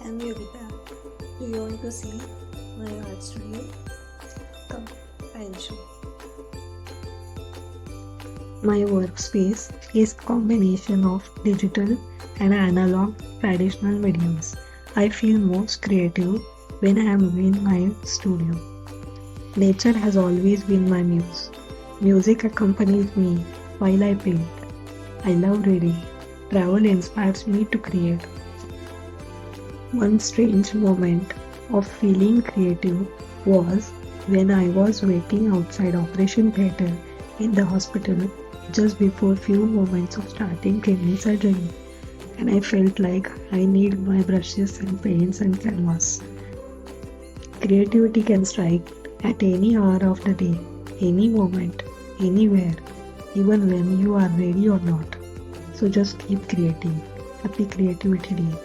I'm Yogita. Do you want to see my art studio? Come, I'll show. My workspace is a combination of digital and analog traditional mediums. I feel most creative when I am in my studio. Nature has always been my muse. Music accompanies me while I paint. I love reading. Travel inspires me to create. One strange moment of feeling creative was when I was waiting outside Operation Theatre in the hospital just before few moments of starting kidney surgery, and I felt like I need my brushes and paints and canvas. Creativity can strike at any hour of the day, any moment, anywhere, even when you are ready or not. So just keep creating. Happy Creativity Day.